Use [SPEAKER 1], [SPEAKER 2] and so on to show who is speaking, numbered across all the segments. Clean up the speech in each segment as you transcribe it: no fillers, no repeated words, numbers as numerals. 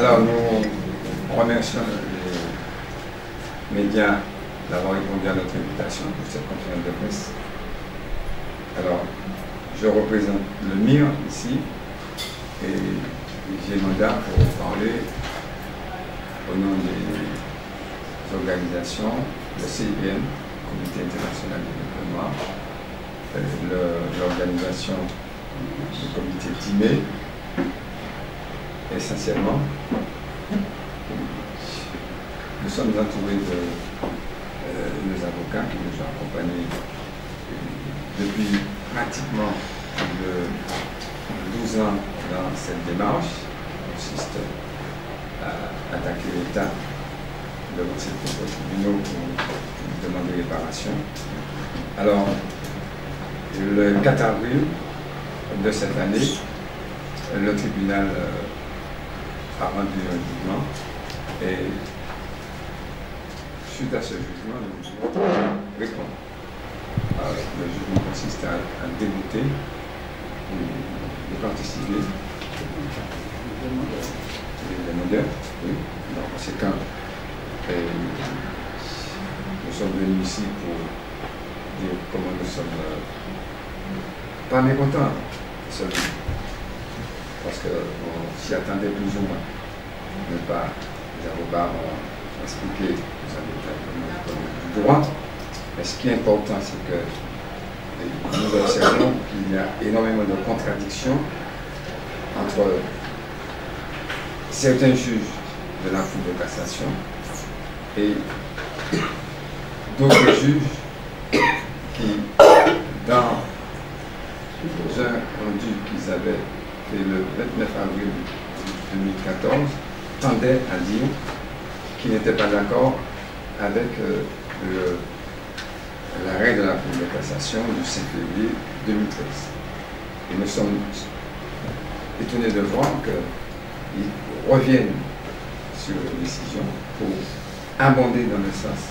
[SPEAKER 1] Alors, nous remercions les médias d'avoir répondu à notre invitation pour cette conférence de presse. Alors, je représente le MIR ici et j'ai mandat pour parler au nom des organisations, le CIPN, Comité international de développement, l'organisation du comité TIME, essentiellement. Nous sommes entourés de nos avocats qui nous ont accompagnés depuis pratiquement 12 ans dans cette démarche qui consiste à attaquer l'État devant ces tribunaux pour demander réparation. Alors, le 4 avril de cette année, le tribunal a rendu un jugement et suite à ce jugement, nous devons répondre. Le jugement consiste à débouter les parties civiles, les demandeurs, oui. En conséquent, nous sommes venus ici pour dire comment nous sommes pas mécontents, seulement, parce qu'on s'y attendait plus ou moins. Mais pas, les avocats ont expliqué du droit. Mais ce qui est important, c'est que nous observons qu'il y a énormément de contradictions entre certains juges de la Cour de cassation et d'autres juges qui, dans un rendu qu'ils avaient fait le 29 avril 2014, tendaient à dire qu'ils n'étaient pas d'accord avec l'arrêt de la Cour de cassation du 5 février 2013. Et nous sommes étonnés de voir qu'ils reviennent sur une décision pour abonder dans le sens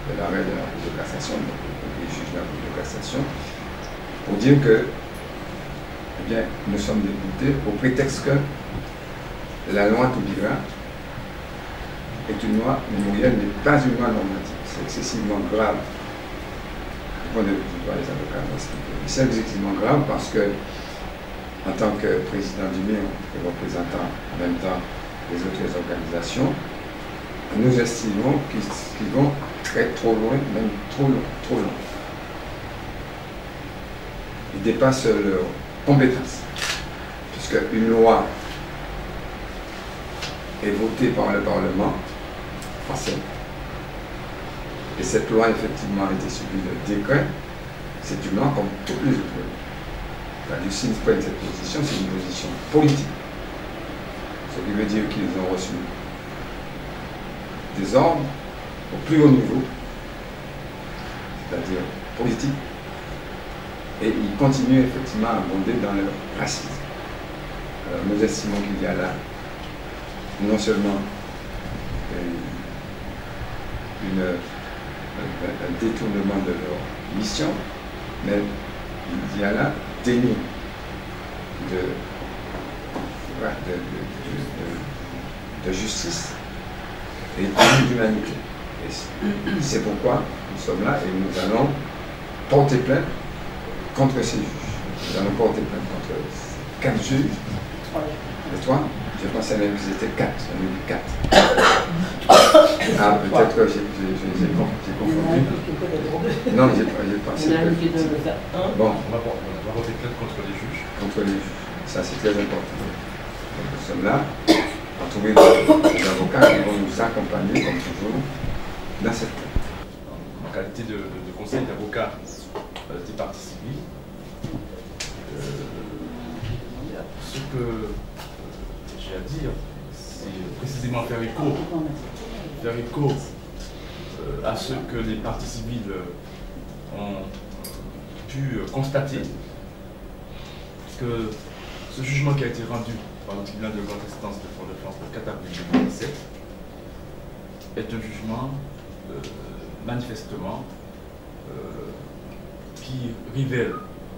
[SPEAKER 1] de l'arrêt de la Cour de cassation, donc les juges de la Cour de cassation, pour dire que eh bien, nous sommes députés au prétexte que la loi Taubira est une loi mémorielle, n'est pas une loi normative. C'est excessivement grave. Du point de vue du droit des avocats, c'est excessivement grave parce que, en tant que président du MIR et représentant en même temps les autres organisations, nous estimons qu'ils vont très trop loin, même trop loin. Ils dépassent leurs compétences, puisque une loi est votée par le Parlement français. Et cette loi, effectivement, a été suivie de décret. C'est une loi comme toutes les autres lois. C'est-à-dire, s'ils prennent cette position, c'est une position politique. Ce qui veut dire qu'ils ont reçu des ordres au plus haut niveau, c'est-à-dire politique, et ils continuent effectivement à abonder dans leur racisme. Alors, nous estimons qu'il y a là non seulement un détournement de leur mission, mais il y a là déni de justice et déni d'humanité. C'est pourquoi nous sommes là et nous allons porter plainte contre ces juges. Nous allons porter plainte contre 4 juges. Et 3. Je pensais même qu'ils étaient 4, j'en ai vu 4. Ah, peut-être que j'ai confondu. Non, j'ai pensé que... Bon,
[SPEAKER 2] on va porter plainte contre les juges.
[SPEAKER 1] Contre les juges, ça c'est très important. Donc, nous sommes là, entourés des avocats qui vont nous accompagner, comme toujours, dans cette plainte.
[SPEAKER 2] En qualité de conseil d'avocat des parties civiles, ce que j'ai à dire, c'est précisément faire écho à ce que les parties civiles ont pu constater, que ce jugement qui a été rendu par le tribunal de grande instance de Fort-de-France le 4 avril 2017 est un jugement manifestement qui révèle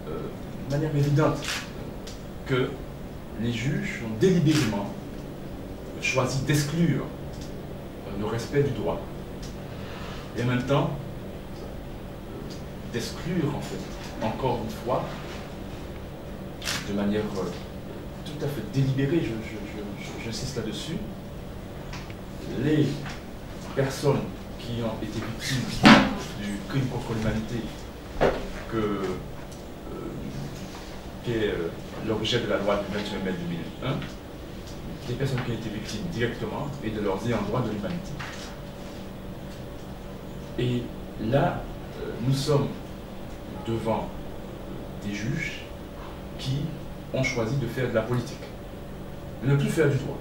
[SPEAKER 2] de manière évidente que les juges ont délibérément choisi d'exclure le respect du droit et en même temps d'exclure en fait, encore une fois, de manière tout à fait délibérée, j'insiste là-dessus, les personnes qui ont été victimes du crime contre l'humanité qui est l'objet de la loi du 21 mai 2001, des personnes qui ont été victimes directement et de leurs ayants droit de l'humanité. Et là, nous sommes devant des juges qui ont choisi de faire de la politique, de ne plus faire du droit.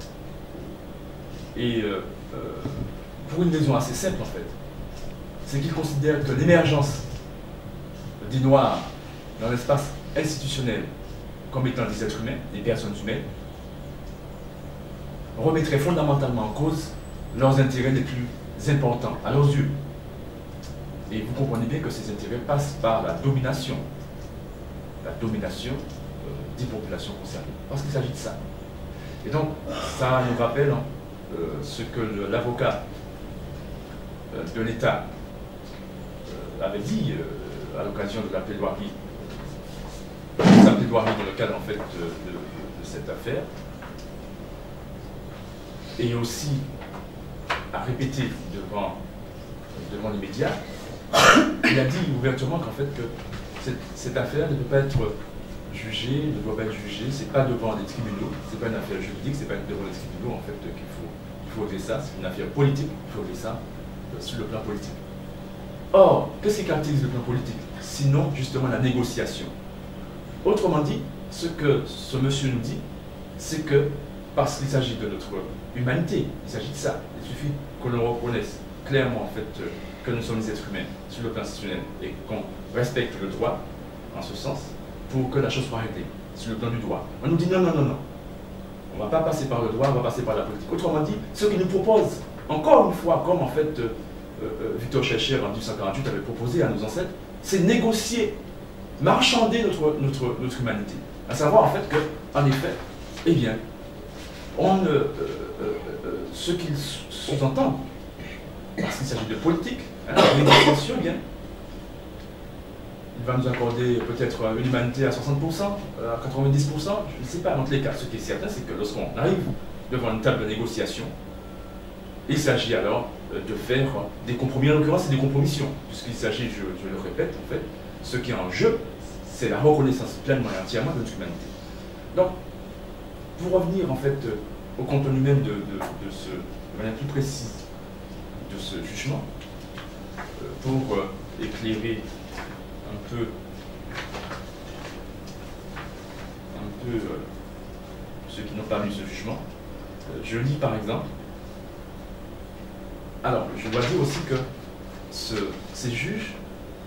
[SPEAKER 2] Et pour une raison assez simple en fait, c'est qu'ils considèrent que l'émergence des Noirs dans l'espace institutionnel comme étant des êtres humains, des personnes humaines, remettrait fondamentalement en cause leurs intérêts les plus importants à leurs yeux. Et vous comprenez bien que ces intérêts passent par la domination des populations concernées, parce qu'il s'agit de ça. Et donc, ça nous rappelle ce que l'avocat de l'État avait dit à l'occasion de la plaidoirie, dans le cadre en fait de cette affaire, et aussi a répété devant les médias. Il a dit ouvertement qu'en fait que cette affaire ne peut pas être jugée, ne doit pas être jugée, c'est pas devant des tribunaux, c'est pas une affaire juridique, c'est pas devant les tribunaux en fait qu'il faut régler ça, c'est une affaire politique, il faut régler ça sur le plan politique. Or, qu'est-ce qui caractérise le plan politique? Sinon justement la négociation. Autrement dit, ce que ce monsieur nous dit, c'est que parce qu'il s'agit de notre humanité, il s'agit de ça, il suffit que l'on reconnaisse clairement en fait que nous sommes des êtres humains sur le plan institutionnel et qu'on respecte le droit en ce sens pour que la chose soit réglée sur le plan du droit. On nous dit non, non, non, non. On ne va pas passer par le droit, on va passer par la politique. Autrement dit, ce qu'il nous propose, encore une fois, comme en fait Victor Schœlcher en 1848 avait proposé à nos ancêtres, c'est négocier, marchander notre humanité. À savoir en fait que, en effet, eh bien, ce qu'ils sous-entendent, parce qu'il s'agit de politique, de négociation, bien, il va nous accorder peut-être une humanité à 60%, à 90%, je ne sais pas. Dans tous les cas, ce qui est certain, c'est que lorsqu'on arrive devant une table de négociation, il s'agit alors de faire des compromis. En l'occurrence, c'est des compromissions, puisqu'il s'agit, je le répète, en fait, ce qui est en jeu, c'est la reconnaissance pleinement et entièrement de notre humanité. Donc, pour revenir en fait au contenu même de manière plus précise de ce jugement, pour éclairer un peu ceux qui n'ont pas lu ce jugement, je lis par exemple. Alors, je dois dire aussi que ces juges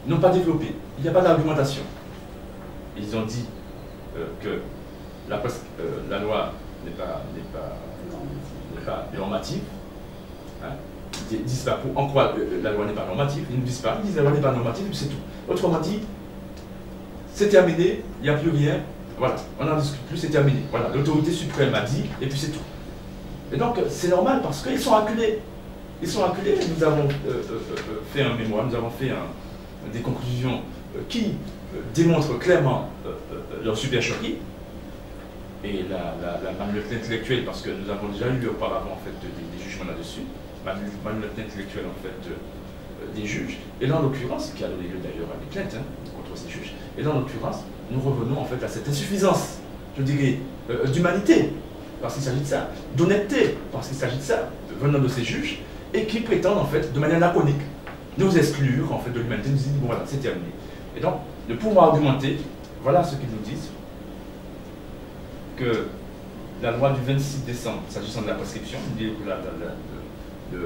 [SPEAKER 2] n'ont pas développé, il n'y a pas d'argumentation. Ils ont dit que la loi n'est pas normative. Hein. Ils disent pas en quoi la loi n'est pas normative, ils ne disent pas, ils disent que la loi n'est pas normative et puis c'est tout. Autrement dit, c'est terminé, il n'y a plus rien, voilà, on n'en discute plus, c'est terminé. Voilà, l'autorité suprême a dit et puis c'est tout. Et donc c'est normal parce qu'ils sont acculés. Ils sont acculés, nous avons fait un mémoire, nous avons fait des conclusions qui démontrent clairement leur supercherie et la malhonnêteté intellectuelle, parce que nous avons déjà eu auparavant en fait des jugements là-dessus, malhonnêteté intellectuelle en fait des juges, et là en l'occurrence, qui a donné lieu d'ailleurs à des plaintes contre ces juges, et là en l'occurrence, nous revenons en fait à cette insuffisance, je dirais, d'humanité, parce qu'il s'agit de ça, d'honnêteté, parce qu'il s'agit de ça, venant de ces juges, et qui prétendent en fait de manière laconique nous exclure en fait de l'humanité, nous disent bon voilà, c'est terminé. Et donc, de pouvoir argumenter, voilà ce qu'ils nous disent, que la loi du 26 décembre, s'agissant de la prescription, nous dit que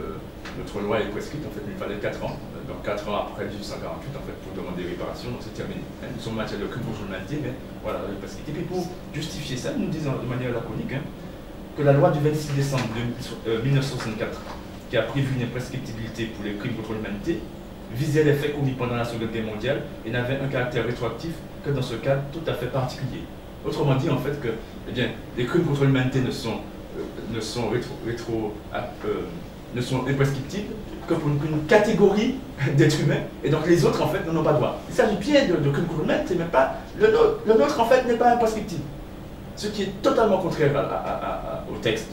[SPEAKER 2] notre loi est prescrite, en fait il fallait 4 ans, donc 4 ans après 1848 en fait pour demander réparation, donc c'est terminé. Nous sommes en matière de crime contre l'humanité, mais voilà, elle est prescrite. Et puis pour justifier ça, nous disons de manière laconique que la loi du 26 décembre 1964, qui a prévu une imprescriptibilité pour les crimes contre l'humanité, visait les faits commis pendant la Seconde Guerre mondiale et n'avait un caractère rétroactif que dans ce cas tout à fait particulier. Autrement dit, en fait, que eh bien, les crimes contre l'humanité ne sont ne sont ne sont imprescriptibles que pour une catégorie d'êtres humains, et donc les autres en fait n'en ont pas droit. Il s'agit bien de crime contre l'humanité, mais pas le nôtre. Le nôtre en fait n'est pas imprescriptible, ce qui est totalement contraire au texte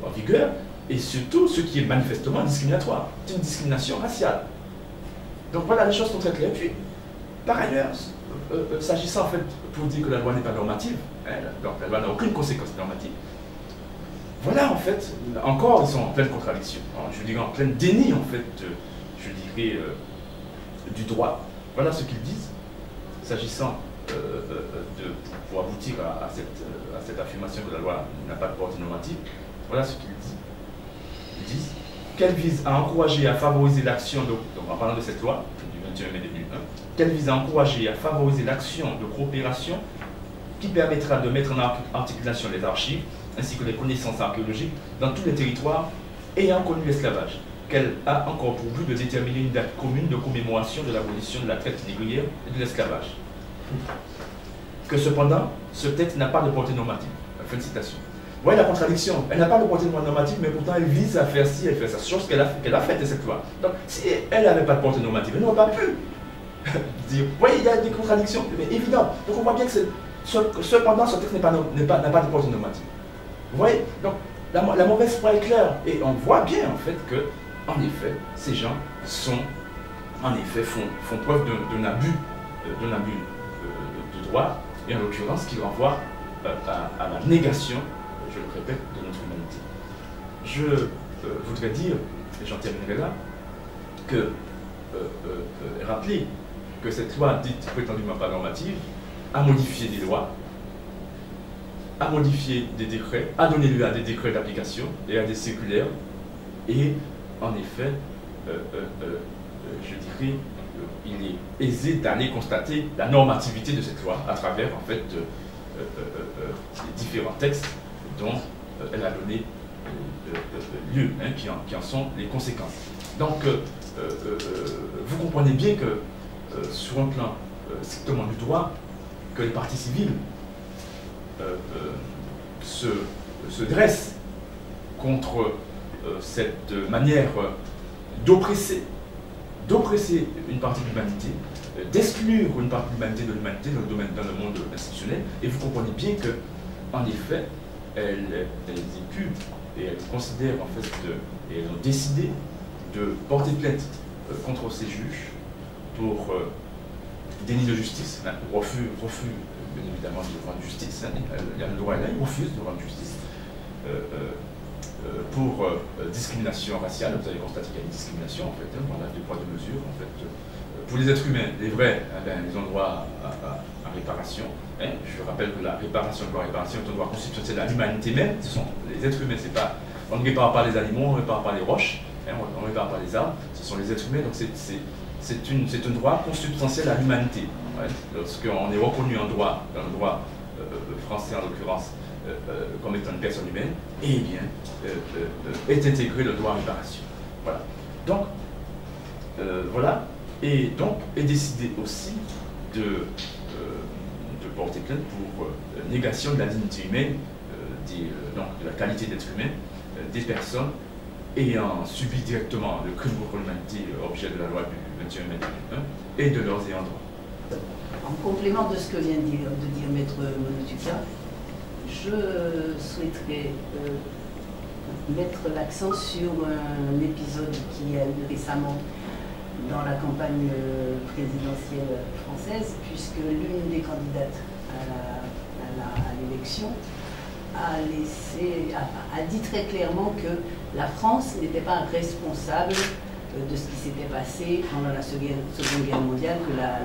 [SPEAKER 2] en vigueur, et surtout ce qui est manifestement discriminatoire. C'est une discrimination raciale. Donc voilà, les choses sont très claires. Puis, par ailleurs, s'agissant en fait, pour dire que la loi n'est pas normative, hein, donc la loi n'a aucune conséquence normative, voilà en fait, encore ils sont en pleine contradiction, hein, je dirais en plein déni en fait, je dirais, du droit. Voilà ce qu'ils disent, s'agissant pour aboutir à cette affirmation que la loi n'a pas de portée normative. Voilà ce qu'ils disent. Ils disent qu'elle vise à encourager et à favoriser l'action, donc en parlant de cette loi du 21 mai 2001, qu'elle vise à encourager et à favoriser l'action de coopération qui permettra de mettre en articulation les archives ainsi que les connaissances archéologiques dans tous les territoires ayant connu l'esclavage, qu'elle a encore pour but de déterminer une date commune de commémoration de l'abolition de la traite négrière et de l'esclavage. Que cependant, ce texte n'a pas de portée normative. Fin de citation. Vous voyez la contradiction, elle n'a pas de portée normative, mais pourtant elle vise à faire ci, elle fait ça, chose qu'elle a faite, cette loi. Donc si elle n'avait pas de portée normative, elle n'aurait pas pu dire. Vous voyez, il y a des contradictions, mais évidentes. Donc on voit bien que cependant ce texte n'a pas de portée normative. Vous voyez, donc la mauvaise foi est claire, et on voit bien en fait que, en effet, ces gens font preuve d'un abus de droit, et en l'occurrence qui renvoie à la négation, je le répète, de notre humanité. Je voudrais dire, et j'en terminerai là, que rappeler que cette loi dite prétendument pas normative a modifié des lois, a modifié des décrets, a donné lieu à des décrets d'application et à des circulaires, et en effet, je dirais, il est aisé d'aller constater la normativité de cette loi à travers en fait les différents textes dont elle a donné lieu, hein, qui en sont les conséquences. Donc, vous comprenez bien que sur un plan strictement du droit, que les parties civiles se dressent contre cette manière d'oppresser une partie de l'humanité, d'exclure une partie de l'humanité dans le monde institutionnel, et vous comprenez bien que, en effet, elles écuvent et elles considèrent en fait, et elles ont décidé de porter plainte contre ces juges pour déni de justice, hein, refus bien évidemment de rendre justice, hein, il y a le droit là, ils refusent de rendre justice, pour discrimination raciale. Vous avez constaté qu'il y a une discrimination en fait, hein, voilà, des poids de mesure en fait. Pour les êtres humains, les vrais, eh bien, ils ont droit à réparation. Hein. Je rappelle que la réparation, le droit à réparation est un droit constitutionnel à l'humanité même. Ce sont les êtres humains, c'est pas, on ne répare pas les animaux, on ne répare pas les roches, hein, on ne répare pas les arbres, ce sont les êtres humains, donc c'est un droit consubstantiel à l'humanité. Ouais. Lorsqu'on est reconnu en droit, dans le droit français en l'occurrence, comme étant une personne humaine, eh bien, est intégré le droit à réparation. Voilà. Donc, voilà. Et donc, est décidé aussi de porter plainte pour négation de la dignité humaine, donc de la qualité d'être humain, des personnes ayant subi directement le crime contre l'humanité, objet de la loi du 21 mai 2001, et de leurs ayants droit.
[SPEAKER 3] En complément de ce que vient de dire Maître Monotuka, je souhaiterais mettre l'accent sur un épisode qui a eu récemment dans la campagne présidentielle française, puisque l'une des candidates à l'élection a dit très clairement que la France n'était pas responsable de ce qui s'était passé pendant la Seconde Guerre mondiale, que la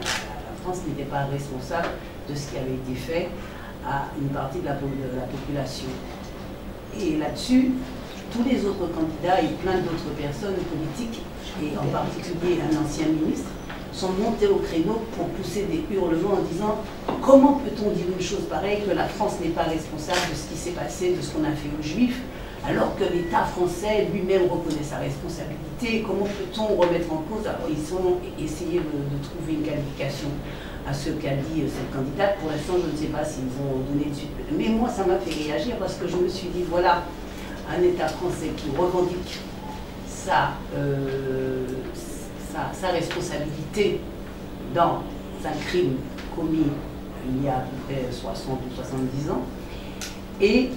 [SPEAKER 3] France n'était pas responsable de ce qui avait été fait à une partie de la population. Et là-dessus, tous les autres candidats et plein d'autres personnes politiques, et en particulier un ancien ministre, sont montés au créneau pour pousser des hurlements en disant « Comment peut-on dire une chose pareille, que la France n'est pas responsable de ce qui s'est passé, de ce qu'on a fait aux Juifs, alors que l'État français lui-même reconnaît sa responsabilité? Comment peut-on remettre en cause ?» Alors ils ont essayé de trouver une qualification à ce qu'a dit cette candidate. Pour l'instant, je ne sais pas s'ils vont donner de suite. Mais moi, ça m'a fait réagir parce que je me suis dit, voilà, un État français qui revendique sa responsabilité dans un crime commis il y a à peu près 60 ou 70 ans, et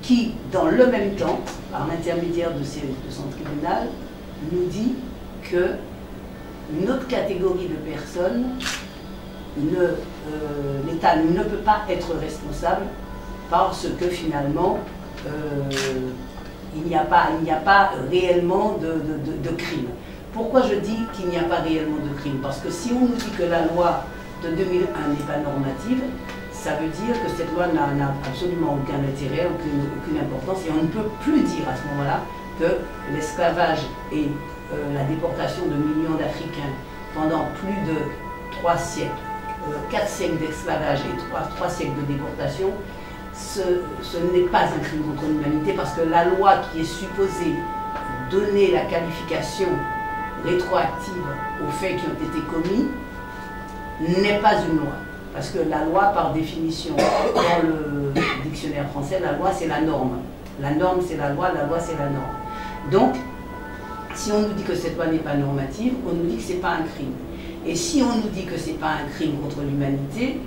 [SPEAKER 3] qui, dans le même temps, par l'intermédiaire de son tribunal, nous dit que une autre catégorie de personnes, l'État ne peut pas être responsable parce que finalement, il n'y a pas réellement de crime. Pourquoi je dis qu'il n'y a pas réellement de crime? Parce que si on nous dit que la loi de 2001 n'est pas normative, ça veut dire que cette loi n'a absolument aucun intérêt, aucune importance, et on ne peut plus dire à ce moment-là que l'esclavage et la déportation de millions d'Africains pendant plus de 3 siècles, 4 siècles d'esclavage et 3 siècles de déportation, ce n'est pas un crime contre l'humanité, parce que la loi qui est supposée donner la qualification rétroactive aux faits qui ont été commis n'est pas une loi. Parce que la loi, par définition, dans le dictionnaire français, la loi c'est la norme. La norme c'est la loi c'est la norme. Donc, si on nous dit que cette loi n'est pas normative, on nous dit que ce n'est pas un crime. Et si on nous dit que ce n'est pas un crime contre l'humanité,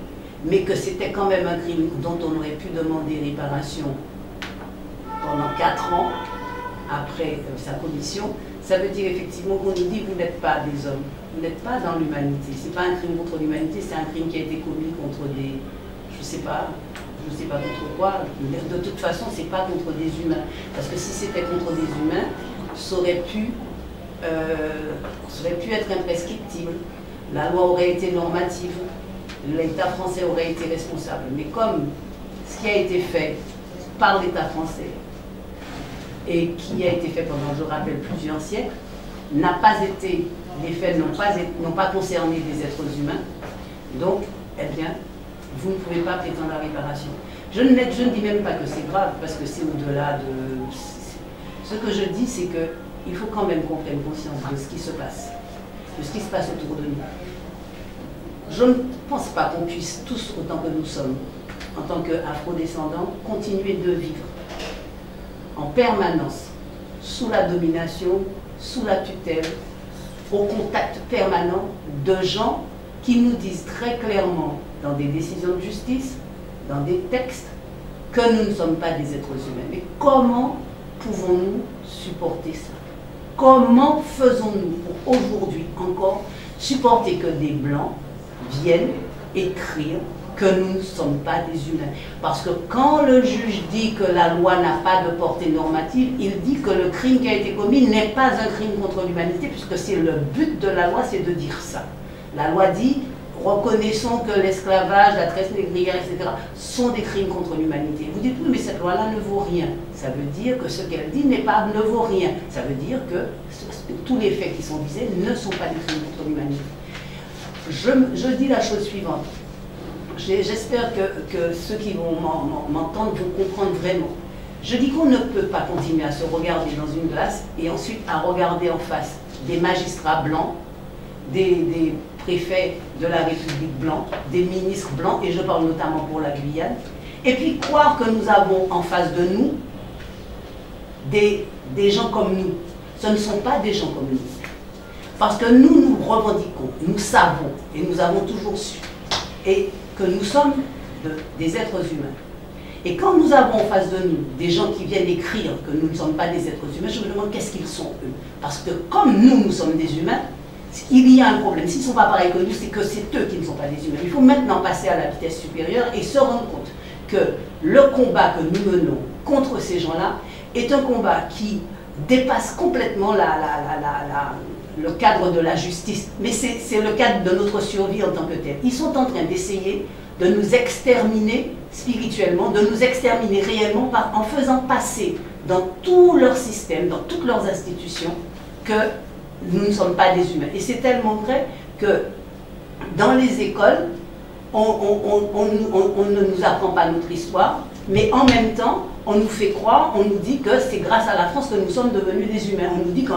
[SPEAKER 3] mais que c'était quand même un crime dont on aurait pu demander réparation pendant 4 ans après sa commission, ça veut dire effectivement qu'on nous dit vous n'êtes pas des hommes, vous n'êtes pas dans l'humanité. Ce n'est pas un crime contre l'humanité, c'est un crime qui a été commis contre des, je sais pas contre quoi. De toute façon, c'est pas contre des humains. Parce que si c'était contre des humains, ça aurait pu être imprescriptible. La loi aurait été normative, l'État français aurait été responsable. Mais comme ce qui a été fait par l'État français et qui a été fait pendant, je rappelle, plusieurs siècles, n'a pas été, les faits n'ont pas concerné des êtres humains, donc, eh bien, vous ne pouvez pas prétendre à réparation. Je ne dis même pas que c'est grave, parce que c'est au-delà de... Ce que je dis, c'est qu'il faut quand même qu'on prenne conscience de ce qui se passe, de ce qui se passe autour de nous. Je ne pense pas qu'on puisse tous, autant que nous sommes, en tant qu'afro-descendants, continuer de vivre en permanence sous la domination, sous la tutelle, au contact permanent de gens qui nous disent très clairement dans des décisions de justice, dans des textes, que nous ne sommes pas des êtres humains. Mais comment pouvons-nous supporter ça? Comment faisons-nous pour aujourd'hui encore supporter que des Blancs viennent écrire que nous ne sommes pas des humains? Parce que quand le juge dit que la loi n'a pas de portée normative, il dit que le crime qui a été commis n'est pas un crime contre l'humanité, puisque c'est le but de la loi, c'est de dire ça. La loi dit, reconnaissons que l'esclavage, la traite négrière, etc., sont des crimes contre l'humanité. Vous dites, oui, mais cette loi-là ne vaut rien. Ça veut dire que ce qu'elle dit ne vaut rien. Ça veut dire que tous les faits qui sont visés ne sont pas des crimes contre l'humanité. Je dis la chose suivante. J'espère que ceux qui vont m'entendre vont comprendre vraiment. Je dis qu'on ne peut pas continuer à se regarder dans une glace et ensuite à regarder en face des magistrats blancs, des préfets de la République blancs, des ministres blancs, et je parle notamment pour la Guyane, et puis croire que nous avons en face de nous des gens comme nous. Ce ne sont pas des gens comme nous. Parce que nous revendiquons, nous savons, et nous avons toujours su, et que nous sommes des êtres humains. Et quand nous avons en face de nous des gens qui viennent écrire que nous ne sommes pas des êtres humains, je me demande qu'est-ce qu'ils sont eux. Parce que comme nous sommes des humains, il y a un problème. S'ils ne sont pas pareils que nous, c'est que c'est eux qui ne sont pas des humains. Il faut maintenant passer à la vitesse supérieure et se rendre compte que le combat que nous menons contre ces gens-là est un combat qui dépasse complètement le cadre de la justice. Mais c'est le cadre de notre survie en tant que tel. Ils sont en train d'essayer de nous exterminer spirituellement, de nous exterminer réellement en faisant passer dans tout leur système, dans toutes leurs institutions, que nous ne sommes pas des humains. Et c'est tellement vrai que dans les écoles, on ne nous apprend pas notre histoire, mais en même temps, on nous fait croire, on nous dit que c'est grâce à la France que nous sommes devenus des humains. On nous dit que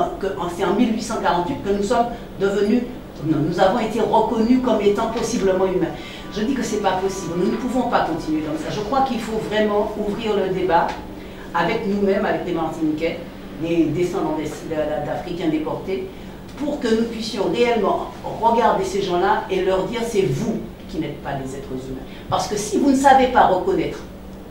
[SPEAKER 3] c'est en 1848 que nous sommes devenus Non, nous avons été reconnus comme étant possiblement humains. Je dis que ce n'est pas possible. Nous ne pouvons pas continuer comme ça. Je crois qu'il faut vraiment ouvrir le débat avec nous-mêmes, avec les Martiniquais, les descendants d'Africains déportés, pour que nous puissions réellement regarder ces gens-là et leur dire c'est vous qui n'êtes pas des êtres humains. Parce que si vous ne savez pas reconnaître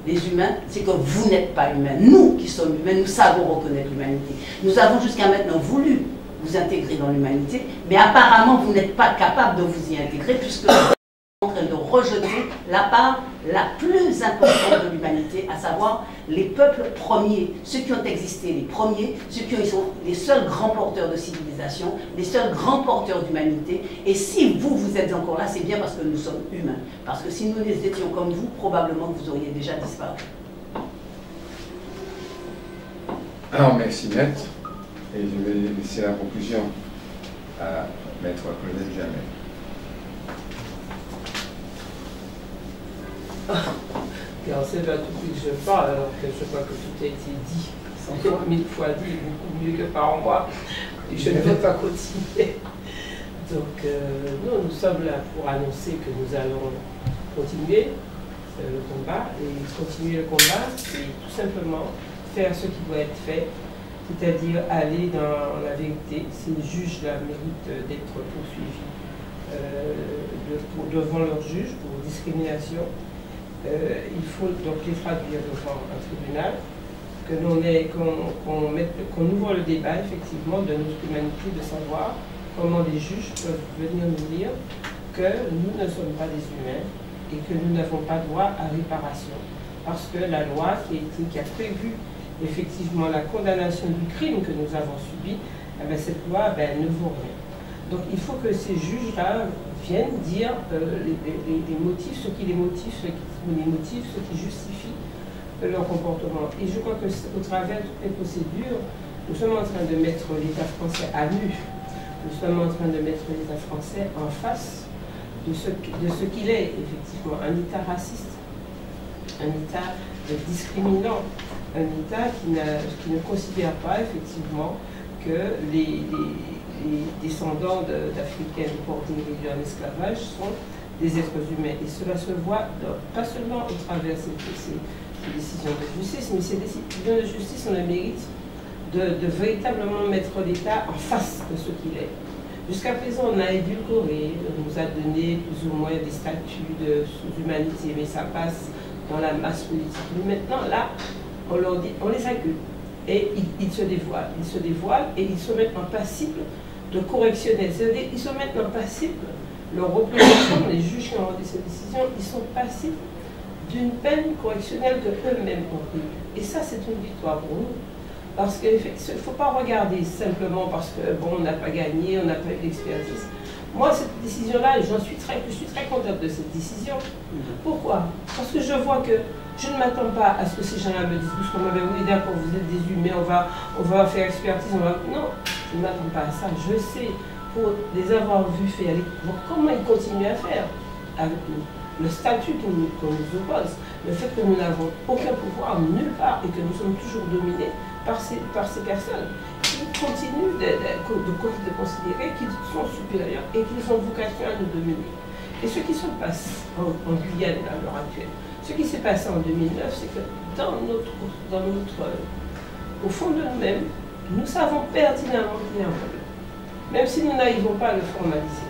[SPEAKER 3] les humains, c'est que vous n'êtes pas humains. Nous qui sommes humains, nous savons reconnaître l'humanité. Nous avons jusqu'à maintenant voulu vous intégrer dans l'humanité, mais apparemment vous n'êtes pas capable de vous y intégrer puisque vous êtes en train de rejeter la part la plus importante de l'humanité, à savoir les peuples premiers, ceux qui ont existé les premiers, ceux qui sont les seuls grands porteurs de civilisation, les seuls grands porteurs d'humanité. Et si vous êtes encore là, c'est bien parce que nous sommes humains. Parce que si nous étions comme vous, probablement vous auriez déjà disparu.
[SPEAKER 1] Alors merci Maître, et je vais laisser la conclusion à Maître Claudette Jamel.
[SPEAKER 4] C'est pas tout que je parle, alors que je crois que tout a été dit, 1000 fois dit, beaucoup mieux que par moi, et je ne vais pas continuer. Donc, nous sommes là pour annoncer que nous allons continuer le combat, et continuer le combat, c'est tout simplement faire ce qui doit être fait, c'est-à-dire aller dans la vérité. Ces juges-là méritent d'être poursuivis devant leurs juges pour discrimination. Il faut donc les traduire devant un tribunal, qu'on ouvre le débat effectivement de notre humanité, de savoir comment les juges peuvent venir nous dire que nous ne sommes pas des humains et que nous n'avons pas droit à réparation. Parce que la loi qui a prévu effectivement la condamnation du crime que nous avons subi, cette loi ne vaut rien. Donc il faut que ces juges-là viennent dire les motifs, ce qui les motive, ce qui justifie leur comportement. Et je crois que au travers de toutes les procédures, nous sommes en train de mettre l'État français à nu. Nous sommes en train de mettre l'État français en face de ce qu'il est, effectivement, un État raciste, un État discriminant, un État qui ne considère pas, effectivement, que les descendants d'Africains déportés et réduits en esclavage sont des êtres humains. Et cela se voit pas seulement au travers de ces décisions de justice, mais ces décisions de justice ont le mérite de véritablement mettre l'État en face de ce qu'il est. Jusqu'à présent, on a édulcoré, on nous a donné plus ou moins des statuts de sous-humanité, mais ça passe dans la masse politique. Mais maintenant, là, on leur dit, on les accuse. Et ils se dévoilent et ils se mettent en passible de correctionnel. C'est-à-dire qu'ils sont maintenant passibles, leurs représentants, les juges qui ont rendu ces décisions, ils sont passibles d'une peine correctionnelle que eux-mêmes ont prévue. Et ça, c'est une victoire pour nous. Parce qu'il ne faut pas regarder simplement parce que, bon, on n'a pas gagné, on n'a pas eu d'expertise. Moi, cette décision-là, je suis très contente de cette décision. Pourquoi? Parce que je vois que je ne m'attends pas à ce que ces gens-là me disent brusquement, oui, d'accord, vous êtes des humains, on va faire expertise. Non, je ne m'attends pas à ça. Je sais, pour les avoir vus faire, comment ils continuent à faire avec nous. Le statut qu'on nous oppose, le fait que nous n'avons aucun pouvoir nulle part et que nous sommes toujours dominés par ces personnes qui continuent de considérer qu'ils sont supérieurs et qu'ils ont vocation à nous dominer. Et ce qui se passe en Guyane à l'heure actuelle, ce qui s'est passé en 2009, c'est que au fond de nous-mêmes, nous savons pertinemment qu'il y a un problème. Même si nous n'arrivons pas à le formaliser.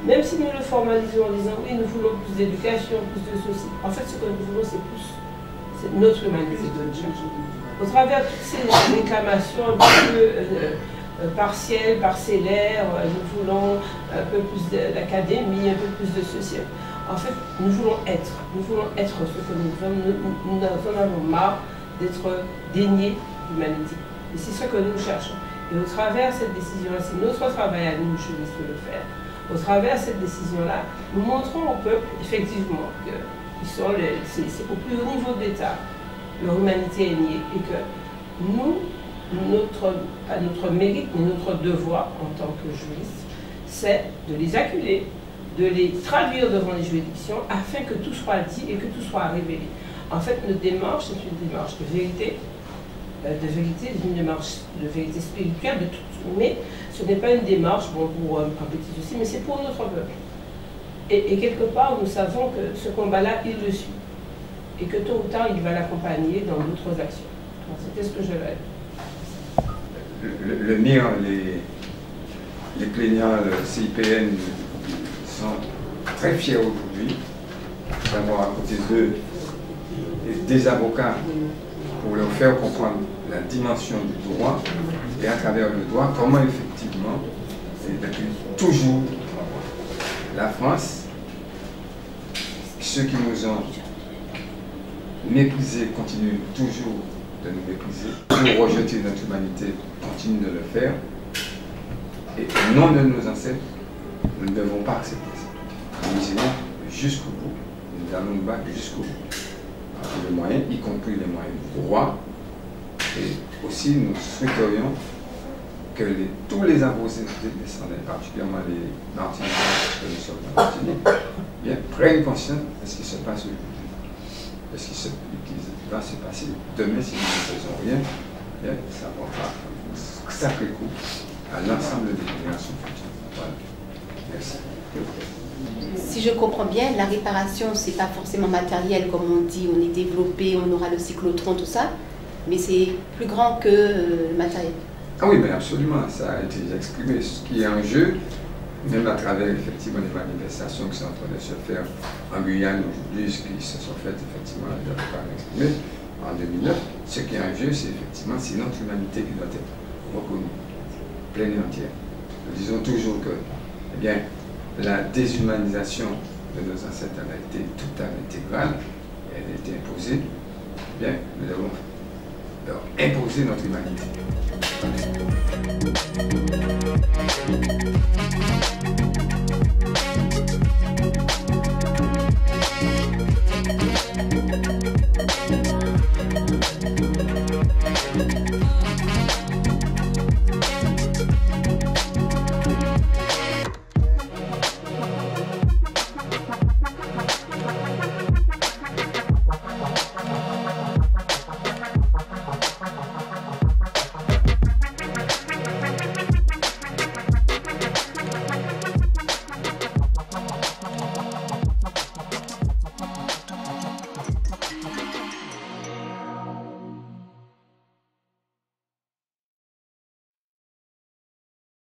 [SPEAKER 4] Même si nous le formalisons en disant oui, nous voulons plus d'éducation, plus de ceci. En fait, ce que nous voulons, c'est plus. C'est notre humanité. Au travers de toutes ces réclamations un peu partielles, parcellaires, nous voulons un peu plus d'académie, un peu plus de ceci. En fait, nous voulons être ce que nous sommes. Nous en avons marre d'être déniés d'humanité. Et c'est ce que nous cherchons. Et au travers de cette décision-là, c'est notre travail à nous, juristes, de le faire. Au travers de cette décision-là, nous montrons au peuple, effectivement, que c'est au plus haut niveau de l'État, leur humanité est niée, et que nous, pas notre mérite, mais notre devoir en tant que juristes, c'est de les acculer, de les traduire devant les juridictions, afin que tout soit dit et que tout soit révélé. En fait, notre démarche, c'est une démarche de vérité, de vérité, une démarche de vérité spirituelle, mais ce n'est pas une démarche bon, pour un petit souci, mais c'est pour notre peuple. Et quelque part, nous savons que ce combat-là, il le suit. Et que tôt ou tard, il va l'accompagner dans d'autres actions. C'était ce que je vais dire.
[SPEAKER 1] Le MIR, les plaignants, le CIPN sont très fiers aujourd'hui d'avoir à côté d'eux des avocats pour leur faire comprendre la dimension du droit et à travers le droit, comment effectivement, et depuis toujours, la France, ceux qui nous ont méprisés continuent toujours de nous mépriser, pour rejeter notre humanité, continuent de le faire, et au nom de nos ancêtres, nous ne devons pas accepter ça. Nous irons jusqu'au bout, nous allons nous battre jusqu'au bout. Les moyens, y compris les moyens du droit, et aussi nous souhaiterions que tous les imposés descendants, particulièrement les Martiniquais, que nous sommes en Martinique, bien, prennent conscience de ce qui se passe aujourd'hui, de ce qui va se passer demain si nous ne faisons rien. Bien, ça portera un sacré coup à l'ensemble des générations futures. Voilà. Merci.
[SPEAKER 5] Si je comprends bien, la réparation, c'est pas forcément matériel, comme on dit, on est développé, on aura le cyclotron, tout ça, mais c'est plus grand que le matériel.
[SPEAKER 1] Ah oui, mais absolument, ça a été exprimé. Ce qui est en jeu, même à travers effectivement les manifestations qui sont en train de se faire en Guyane aujourd'hui, ce qui se sont faites effectivement, je n'avais pas exprimé, en 2009, ce qui est en jeu, c'est effectivement c'est notre humanité qui doit être reconnue, pleine et entière. Nous disons toujours que, eh bien, la déshumanisation de nos ancêtres a été totale, intégrale, elle a été imposée. Eh bien, nous devons leur imposer notre humanité. Voilà.